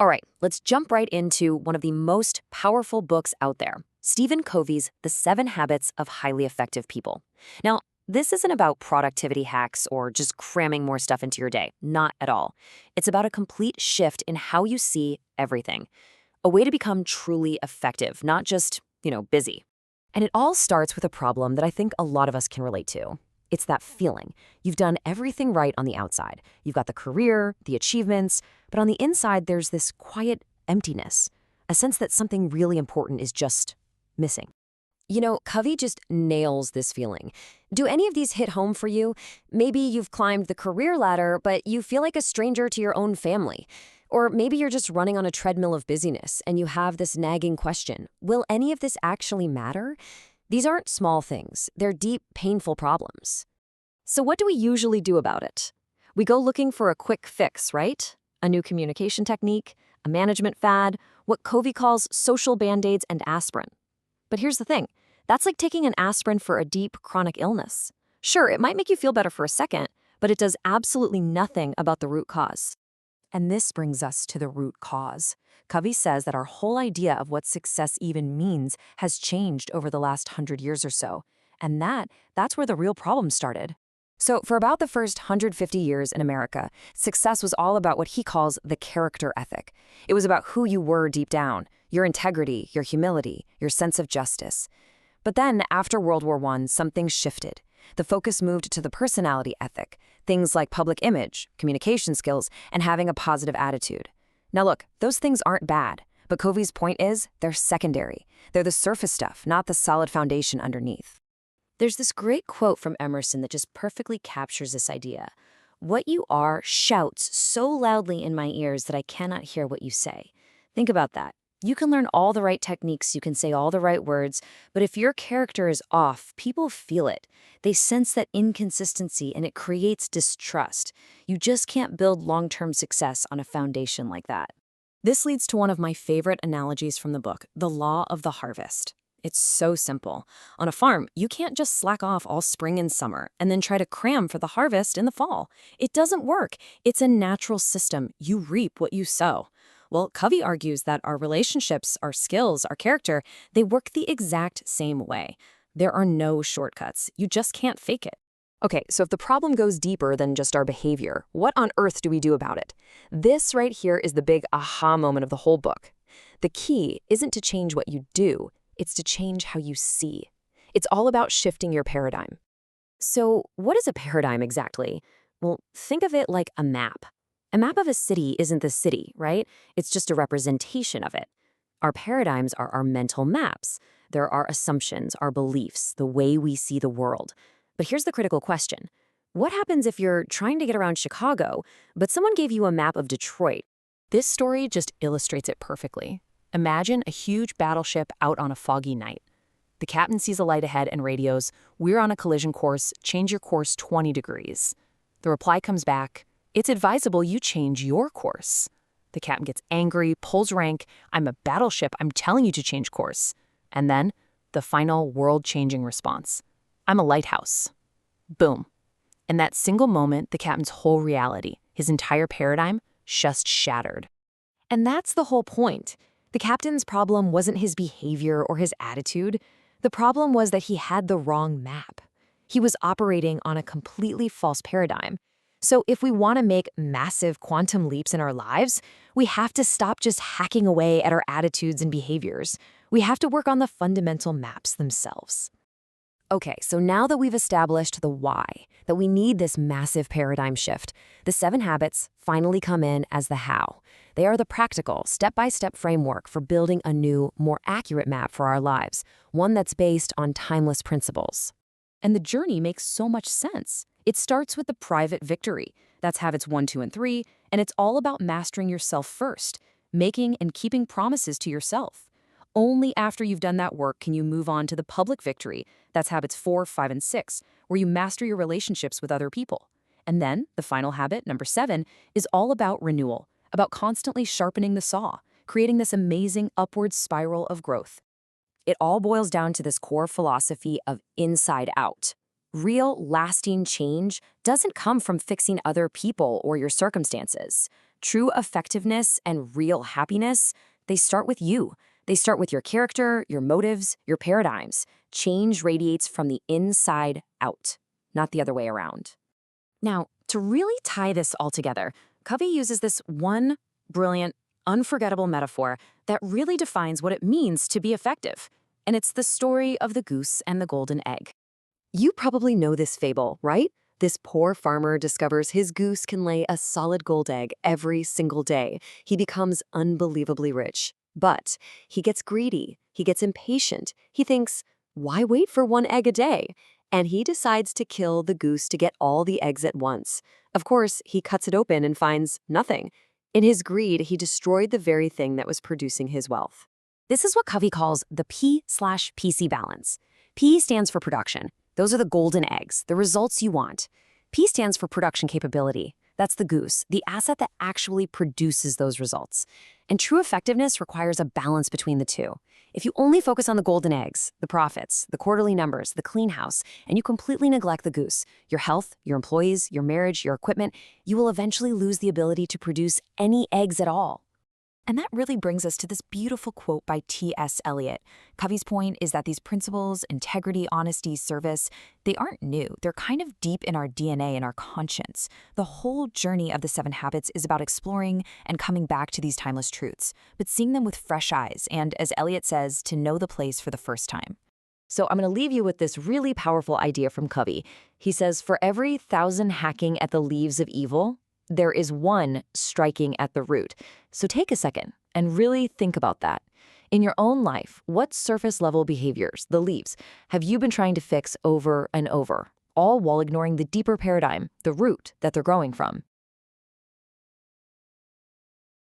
All right, let's jump right into one of the most powerful books out there, Stephen Covey's The 7 Habits of Highly Effective People. Now, this isn't about productivity hacks or just cramming more stuff into your day. Not at all. It's about a complete shift in how you see everything. A way to become truly effective, not just, busy. And it all starts with a problem that I think a lot of us can relate to. It's that feeling. You've done everything right on the outside. You've got the career, the achievements, but on the inside, there's this quiet emptiness, a sense that something really important is just missing. Covey just nails this feeling. Do any of these hit home for you? Maybe you've climbed the career ladder, but you feel like a stranger to your own family. Or maybe you're just running on a treadmill of busyness and you have this nagging question, will any of this actually matter? These aren't small things. They're deep, painful problems. So what do we usually do about it? We go looking for a quick fix, right? A new communication technique, a management fad, what Covey calls social band-aids and aspirin. But here's the thing. That's like taking an aspirin for a deep, chronic illness. Sure, it might make you feel better for a second, but it does absolutely nothing about the root cause. And this brings us to the root cause. Covey says that our whole idea of what success even means has changed over the last 100 years or so. And that's where the real problem started. So for about the first 150 years in America, success was all about what he calls the character ethic. It was about who you were deep down, your integrity, your humility, your sense of justice. But then, after World War I, something shifted. The focus moved to the personality ethic, things like public image, communication skills, and having a positive attitude. Now look, those things aren't bad, but Covey's point is they're secondary. They're the surface stuff, not the solid foundation underneath. There's this great quote from Emerson that just perfectly captures this idea. What you are shouts so loudly in my ears that I cannot hear what you say. Think about that. You can learn all the right techniques, you can say all the right words, but if your character is off, people feel it. They sense that inconsistency and it creates distrust. You just can't build long-term success on a foundation like that. This leads to one of my favorite analogies from the book, the law of the harvest. It's so simple. On a farm, you can't just slack off all spring and summer and then try to cram for the harvest in the fall. It doesn't work. It's a natural system. You reap what you sow. Well, Covey argues that our relationships, our skills, our character, they work the exact same way. There are no shortcuts. You just can't fake it. Okay, so if the problem goes deeper than just our behavior, what on earth do we do about it? This right here is the big aha moment of the whole book. The key isn't to change what you do, it's to change how you see. It's all about shifting your paradigm. So what is a paradigm exactly? Well, think of it like a map. A map of a city isn't the city, right? It's just a representation of it. Our paradigms are our mental maps. They're our assumptions, our beliefs, the way we see the world. But here's the critical question. What happens if you're trying to get around Chicago, but someone gave you a map of Detroit? This story just illustrates it perfectly. Imagine a huge battleship out on a foggy night. The captain sees a light ahead and radios, "We're on a collision course, change your course 20 degrees. The reply comes back, "It's advisable you change your course." The captain gets angry, pulls rank, "I'm a battleship, I'm telling you to change course." And then, the final world-changing response, "I'm a lighthouse." Boom. In that single moment, the captain's whole reality, his entire paradigm, just shattered. And that's the whole point. The captain's problem wasn't his behavior or his attitude. The problem was that he had the wrong map. He was operating on a completely false paradigm. So if we want to make massive quantum leaps in our lives, we have to stop just hacking away at our attitudes and behaviors. We have to work on the fundamental maps themselves. Okay, so now that we've established the why, that we need this massive paradigm shift, the 7 habits finally come in as the how. They are the practical, step-by-step framework for building a new, more accurate map for our lives, one that's based on timeless principles. And the journey makes so much sense. It starts with the private victory. That's habits 1, 2, and 3, and it's all about mastering yourself first, making and keeping promises to yourself. Only after you've done that work can you move on to the public victory. That's habits 4, 5, and 6, where you master your relationships with other people. And then, the final habit, number 7, is all about renewal, about constantly sharpening the saw, creating this amazing upward spiral of growth. It all boils down to this core philosophy of inside out. Real, lasting change doesn't come from fixing other people or your circumstances. True effectiveness and real happiness, they start with you. They start with your character, your motives, your paradigms. Change radiates from the inside out, not the other way around. Now, to really tie this all together, Covey uses this one brilliant, unforgettable metaphor that really defines what it means to be effective. And it's the story of the goose and the golden egg. You probably know this fable, right? This poor farmer discovers his goose can lay a solid gold egg every single day. He becomes unbelievably rich. But he gets greedy. He gets impatient. He thinks, why wait for one egg a day? And he decides to kill the goose to get all the eggs at once. Of course, he cuts it open and finds nothing. In his greed, he destroyed the very thing that was producing his wealth. This is what Covey calls the P/PC balance. P stands for production. Those are the golden eggs, the results you want. P stands for production capability. That's the goose, the asset that actually produces those results. And true effectiveness requires a balance between the two. If you only focus on the golden eggs, the profits, the quarterly numbers, the clean house, and you completely neglect the goose, your health, your employees, your marriage, your equipment, you will eventually lose the ability to produce any eggs at all. And that really brings us to this beautiful quote by T.S. Eliot. Covey's point is that these principles, integrity, honesty, service, they aren't new. They're kind of deep in our DNA and our conscience. The whole journey of the 7 Habits is about exploring and coming back to these timeless truths, but seeing them with fresh eyes and, as Eliot says, to know the place for the first time. So I'm going to leave you with this really powerful idea from Covey. He says, for every 1,000 hacking at the leaves of evil, there is one striking at the root. So take a second and really think about that. In your own life, what surface-level behaviors, the leaves, have you been trying to fix over and over, all while ignoring the deeper paradigm, the root that they're growing from?